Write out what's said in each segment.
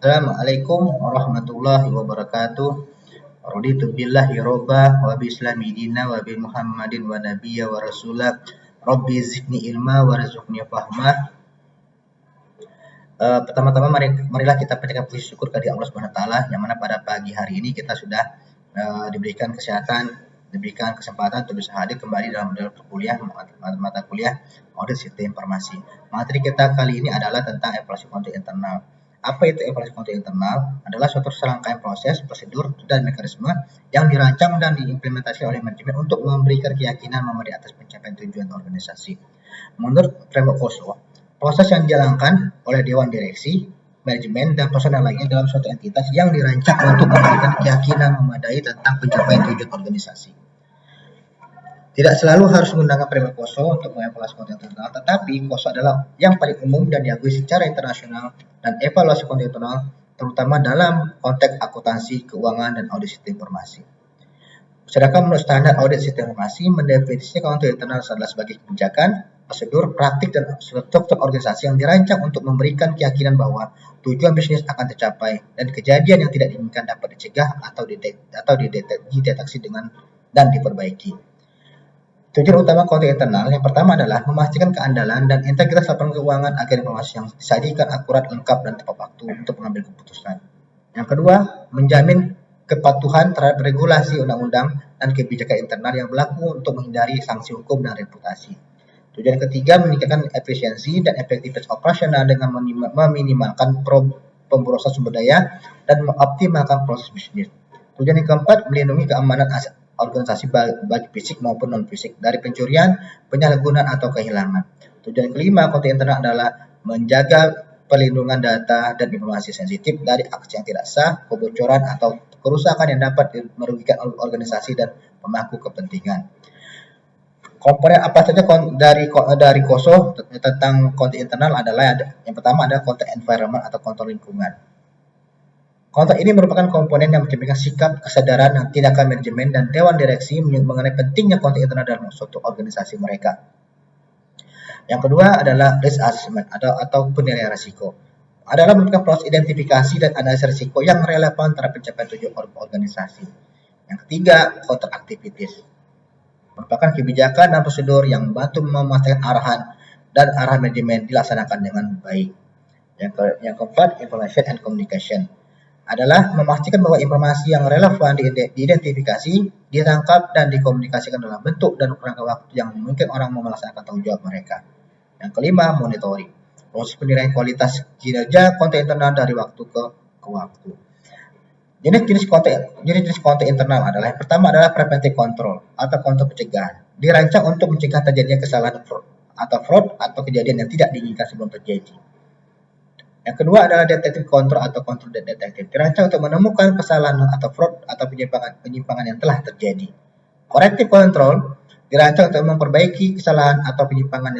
Assalamualaikum warahmatullahi wabarakatuh. Raditu billahi robba wa bi islami dina wa bi Muhammadin wa nabiyya wa rasulah. Rabbi zidni ilma warzuqni fahmah. Pertama-tama marilah kita panjatkan puji syukur kepada Allah Subhanahu wa taala yang mana pada pagi hari ini kita sudah diberikan kesehatan, diberikan kesempatan untuk bisa hadir kembali dalam kuliah mata kuliah audit sistem informasi. Materi kita kali ini adalah tentang evaluasi konten internal. Apa itu evaluasi konten internal? Adalah suatu serangkaian proses, prosedur, dan mekanisme yang dirancang dan diimplementasikan oleh manajemen untuk memberikan keyakinan memadai atas pencapaian tujuan organisasi. Menurut framework Oslo, proses yang dijalankan oleh Dewan Direksi, manajemen, dan personel lainnya dalam suatu entitas yang dirancang untuk memberikan keyakinan memadai tentang pencapaian tujuan organisasi. Tidak selalu harus menggunakan framework Oslo untuk mengevaluasi konten internal, tetapi Oslo adalah yang paling umum dan diakui secara internasional dan evaluasi konten internal, terutama dalam konteks akuntansi, keuangan, dan audit sistem informasi. Sedangkan menurut standar audit sistem informasi mendefinisikan konten internal adalah sebagai kebijakan, prosedur, praktik, dan struktur organisasi yang dirancang untuk memberikan keyakinan bahwa tujuan bisnis akan tercapai dan kejadian yang tidak diinginkan dapat dicegah atau dideteksi dan diperbaiki. Tujuan utama konten internal yang pertama adalah memastikan keandalan dan integritas laporan keuangan agar informasi yang disajikan akurat, lengkap, dan tepat waktu untuk mengambil keputusan. Yang kedua, menjamin kepatuhan terhadap regulasi undang-undang dan kebijakan internal yang berlaku untuk menghindari sanksi hukum dan reputasi. Tujuan ketiga, meningkatkan efisiensi dan efektivitas operasional dengan meminimalkan pemborosan sumber daya dan mengoptimalkan proses bisnis. Tujuan yang keempat, melindungi keamanan aset organisasi baik fisik maupun non-fisik dari pencurian, penyalahgunaan, atau kehilangan. Tujuan kelima, konten internal adalah menjaga perlindungan data dan informasi sensitif dari aksi yang tidak sah, kebocoran, atau kerusakan yang dapat merugikan organisasi dan pemangku kepentingan. Komponen apa saja dari KOSO tentang konten internal adalah yang pertama adalah konten environment atau kontrol lingkungan. Konten ini merupakan komponen yang mencerminkan sikap, kesadaran, dan tindakan manajemen dan dewan direksi mengenai pentingnya konten internal dalam suatu organisasi mereka. Yang kedua adalah risk assessment atau penilaian risiko. Adalah memberikan proses identifikasi dan analisis risiko yang relevan terhadap pencapaian tujuan organisasi. Yang ketiga, counter activities. Merupakan kebijakan dan prosedur yang membantu memastikan arahan dan arah manajemen dilaksanakan dengan baik. Yang keempat, information and communication. Adalah memastikan bahwa informasi yang relevan diidentifikasi, ditangkap, dan dikomunikasikan dalam bentuk dan rangka waktu yang memungkinkan orang melaksanakan tanggung jawab mereka. Yang kelima, monitoring. Proses penilaian kualitas kinerja konten internal dari waktu ke waktu. Jenis-jenis konten internal adalah yang pertama adalah preventive control atau kontrol pencegahan. Dirancang untuk mencegah terjadinya kesalahan fraud atau kejadian yang tidak diinginkan sebelum terjadi. Yang kedua adalah detective control atau kontrol detektif. Dirancang untuk menemukan kesalahan atau fraud atau penyimpangan yang telah terjadi. Corrective control dirancang untuk memperbaiki kesalahan atau penyimpangan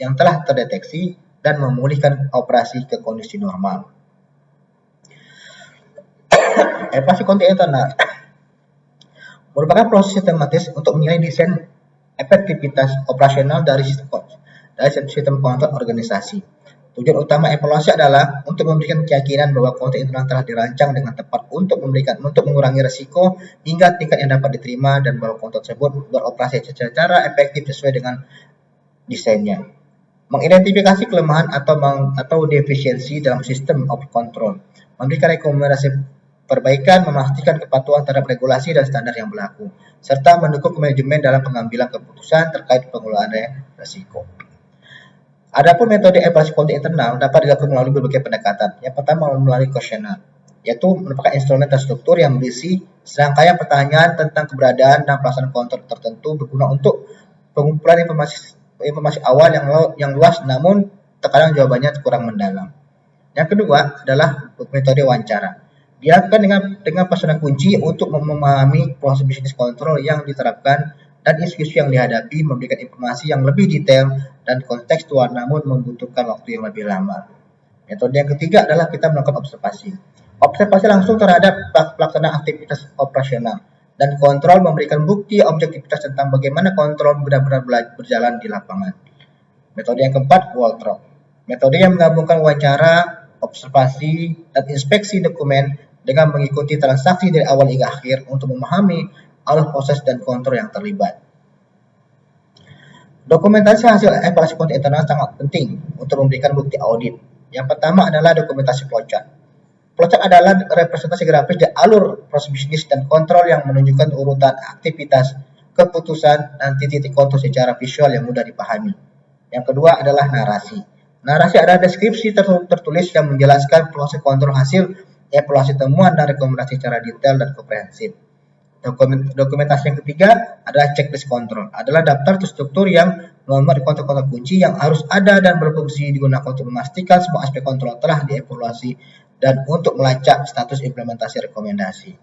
yang telah terdeteksi dan memulihkan operasi ke kondisi normal. Evaluasi konten internal merupakan proses sistematis untuk menilai desain efektivitas operasional dari sistem kontrol organisasi. Tujuan utama evaluasi adalah untuk memberikan keyakinan bahwa konten internal telah dirancang dengan tepat untuk mengurangi risiko hingga tingkat yang dapat diterima dan bahwa konten tersebut beroperasi secara efektif sesuai dengan desainnya. Mengidentifikasi kelemahan atau defisiensi dalam sistem of control, memberikan rekomendasi perbaikan, memastikan kepatuhan terhadap regulasi dan standar yang berlaku, serta mendukung manajemen dalam pengambilan keputusan terkait pengelolaan risiko. Adapun metode evaluasi konten internal dapat dilakukan melalui berbagai pendekatan. Yang pertama melalui kuesioner, yaitu merupakan instrumen terstruktur yang berisi serangkaian pertanyaan tentang keberadaan dan pelaksanaan kontrol tertentu berguna untuk pengumpulan informasi awal yang luas, namun terkadang jawabannya kurang mendalam. Yang kedua adalah metode wawancara. Dilakukan dengan personal kunci untuk memahami proses bisnis kontrol yang diterapkan dan isu-isu yang dihadapi, memberikan informasi yang lebih detail dan kontekstual namun membutuhkan waktu yang lebih lama. Metode yang ketiga adalah kita melakukan observasi. Observasi langsung terhadap pelaksanaan aktivitas operasional dan kontrol memberikan bukti objektivitas tentang bagaimana kontrol benar-benar berjalan di lapangan. Metode yang keempat, Waltrop. Metode yang menggabungkan wawancara, observasi, dan inspeksi dokumen dengan mengikuti transaksi dari awal hingga akhir untuk memahami alur proses dan kontrol yang terlibat. Dokumentasi hasil evaluasi konten internal sangat penting untuk memberikan bukti audit. Yang pertama adalah dokumentasi flowchart. Flowchart adalah representasi grafis dari alur proses bisnis dan kontrol yang menunjukkan urutan aktivitas, keputusan, dan titik-titik kontrol secara visual yang mudah dipahami. Yang kedua adalah narasi. Narasi adalah deskripsi tertulis yang menjelaskan proses kontrol hasil, evaluasi temuan, dan rekomendasi secara detail dan komprehensif. Dokumentasi yang ketiga adalah checklist kontrol, adalah daftar struktur yang memuat kontrol-kontrol kunci yang harus ada dan berfungsi digunakan untuk memastikan semua aspek kontrol telah dievaluasi dan untuk melacak status implementasi rekomendasi.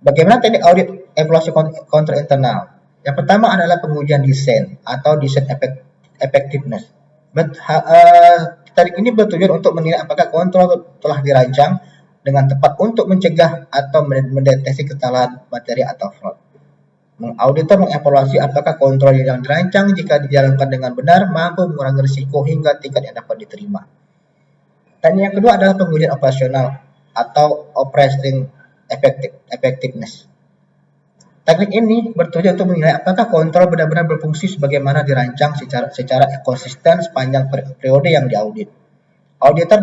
Bagaimana teknik audit evaluasi kontrol internal? Yang pertama adalah pengujian desain atau desain effectiveness. Teknik ini bertujuan untuk menilai apakah kontrol telah dirancang dengan tepat untuk mencegah atau mendeteksi kesalahan materi atau fraud. Auditor mengevaluasi apakah kontrol yang dirancang jika dijalankan dengan benar mampu mengurangi risiko hingga tingkat yang dapat diterima. Dan yang kedua adalah pengujian operasional atau operating effectiveness. Teknik ini bertujuan untuk menilai apakah kontrol benar-benar berfungsi sebagaimana dirancang secara konsisten sepanjang periode yang diaudit. Auditor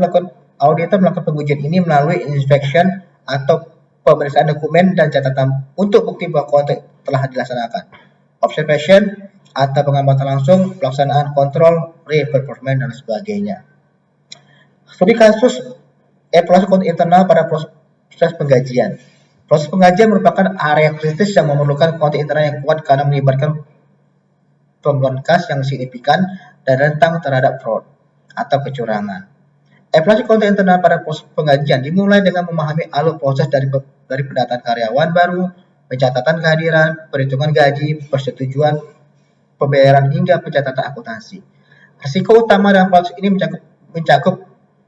melakukan pengujian ini melalui inspection atau pemeriksaan dokumen dan catatan untuk bukti bahwa kontrol telah dilaksanakan. Observation atau pengamatan langsung, pelaksanaan kontrol, re-performance, dan sebagainya. Studi kasus evaluasi kontrol internal pada proses penggajian. Proses penggajian merupakan area kritis yang memerlukan kontrol internal yang kuat karena melibatkan pembuatan kas yang signifikan dan rentan terhadap fraud atau kecurangan. Evaluasi kontrol internal pada proses penggajian dimulai dengan memahami alur proses dari pendataan karyawan baru, pencatatan kehadiran, perhitungan gaji, persetujuan pembayaran hingga pencatatan akuntansi. Risiko utama dalam proses ini mencakup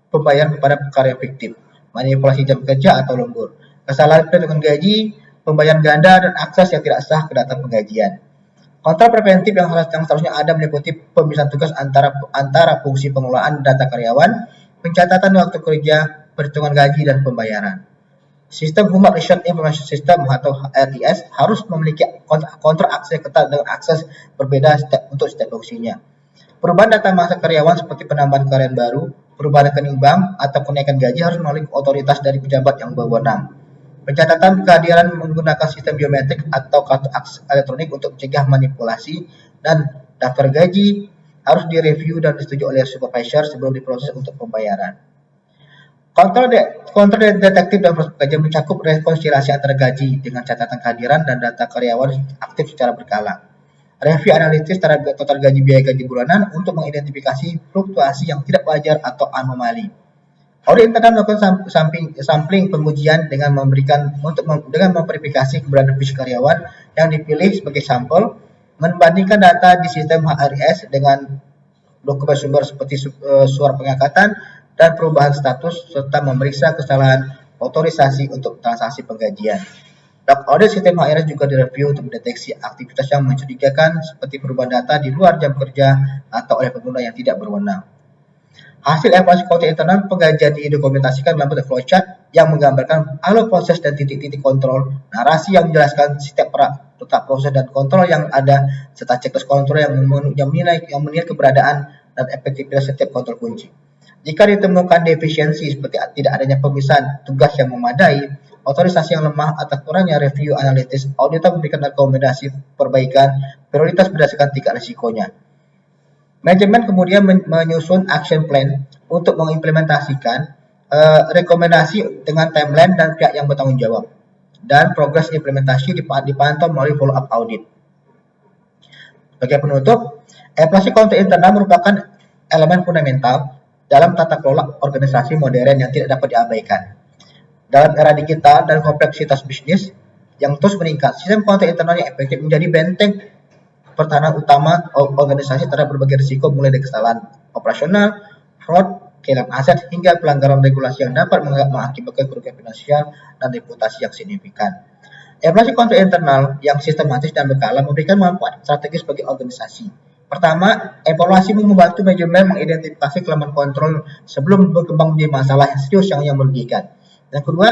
pembayaran kepada karya fiktif, manipulasi jam kerja atau lembur, kesalahan perhitungan gaji, pembayaran ganda, dan akses yang tidak sah ke data penggajian. Kontrol preventif yang seharusnya ada meliputi pemisahan tugas antara fungsi pengelolaan data karyawan, pencatatan waktu kerja, perhitungan gaji, dan pembayaran. Sistem Human Resource Information System atau HRIS harus memiliki kontrol akses ketat dengan akses berbeda untuk setiap fungsinya. Perubahan data masa karyawan seperti penambahan karyawan baru, perubahan rekening bank, atau kenaikan gaji harus melalui otoritas dari pejabat yang berwenang. Pencatatan kehadiran menggunakan sistem biometrik atau kartu akses elektronik untuk mencegah manipulasi, dan daftar gaji harus direview dan disetujui oleh supervisor sebelum diproses untuk pembayaran. Kontrol detektif dan proses penggajian mencakup rekonsiliasi antara gaji dengan catatan kehadiran dan data karyawan aktif secara berkala. Review analitis terhadap total gaji biaya gaji bulanan untuk mengidentifikasi fluktuasi yang tidak wajar atau anomali. Audit internal melakukan sampling pengujian dengan memverifikasi keberadaan fisik karyawan yang dipilih sebagai sampel, membandingkan data di sistem HRIS dengan dokumen sumber seperti surat pengangkatan dan perubahan status serta memeriksa kesalahan otorisasi untuk transaksi penggajian. Log audit sistem HRIS juga direview untuk mendeteksi aktivitas yang mencurigakan seperti perubahan data di luar jam kerja atau oleh pengguna yang tidak berwenang. Hasil evaluasi kontrol internal penggajian didokumentasikan dalam bentuk flowchart yang menggambarkan alur proses dan titik-titik kontrol, narasi yang menjelaskan setiap proses dan kontrol yang ada, serta checklist kontrol yang menilai keberadaan dan efektivitas setiap kontrol kunci. Jika ditemukan defisiensi seperti tidak adanya pemisahan tugas yang memadai, otorisasi yang lemah, atau kurangnya review analitis, auditor memberikan rekomendasi perbaikan prioritas berdasarkan tingkat risikonya. Manajemen kemudian menyusun action plan untuk mengimplementasikan rekomendasi dengan timeline dan pihak yang bertanggung jawab. Dan progres implementasi dipantau melalui follow up audit. Sebagai penutup, evaluasi kontrol internal merupakan elemen fundamental dalam tata kelola organisasi modern yang tidak dapat diabaikan. Dalam era digital dan kompleksitas bisnis yang terus meningkat, sistem kontrol internal yang efektif menjadi benteng pertahanan utama organisasi terhadap berbagai risiko mulai dari kesalahan operasional, fraud, kehilangan aset, hingga pelanggaran regulasi yang dapat mengakibatkan kerugian finansial dan reputasi yang signifikan. Evaluasi kontrol internal yang sistematis dan berkala memberikan manfaat strategis bagi organisasi, Pertama, evaluasi membantu manajemen mengidentifikasi kelemahan kontrol sebelum berkembang menjadi masalah yang serius yang merugikan. Yang kedua,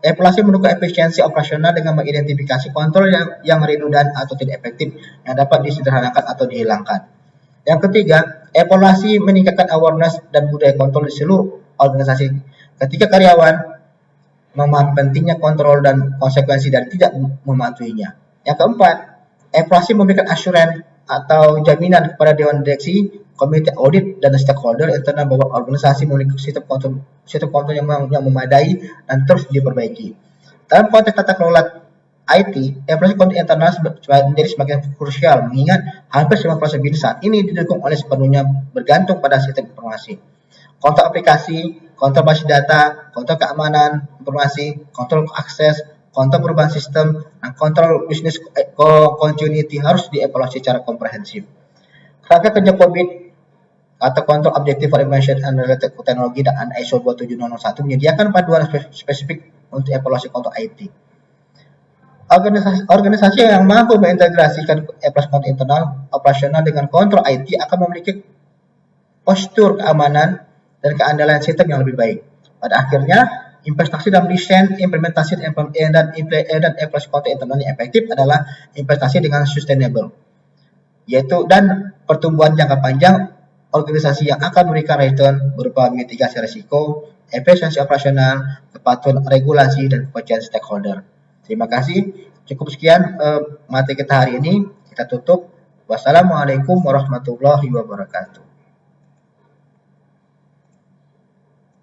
evaluasi mendukung efisiensi operasional dengan mengidentifikasi kontrol yang redundan atau tidak efektif yang dapat disederhanakan atau dihilangkan. Yang ketiga, evaluasi meningkatkan awareness dan budaya kontrol di seluruh organisasi. Ketika karyawan memahami pentingnya kontrol dan konsekuensi dari tidak mematuhinya. Yang keempat, evaluasi memberikan assurance atau jaminan kepada dewan direksi, komite audit, dan stakeholder internal bahwa organisasi memiliki sistem kontrol yang memadai dan terus diperbaiki. Dalam konteks tata kelola IT, evaluasi kontrol internal menjadi semakin krusial mengingat hampir semua proses bisnis saat ini didukung oleh sepenuhnya bergantung pada sistem informasi. Kontrol aplikasi, kontrol basis data, kontrol keamanan informasi, kontrol akses, kontrol perubahan sistem, dan kontrol bisnis continuity harus dievaluasi secara komprehensif. Kerangka kerja COVID atau kontrol objektif for information and related teknologi dan ISO 27001 menyediakan panduan spesifik untuk evaluasi kontrol IT. Organisasi yang mampu mengintegrasikan evaluasi kontrol internal operasional dengan kontrol IT akan memiliki postur keamanan dan keandalan sistem yang lebih baik. Pada akhirnya, investasi dalam desain, implementasi dan evaluasi kontrol internal yang efektif adalah investasi dengan sustainable, yaitu dan pertumbuhan jangka panjang organisasi yang akan memberikan return berupa mitigasi risiko, efisiensi operasional, kepatuhan regulasi, dan kepercayaan stakeholder. Terima kasih. Cukup sekian materi kita hari ini. Kita tutup. Wassalamualaikum warahmatullahi wabarakatuh.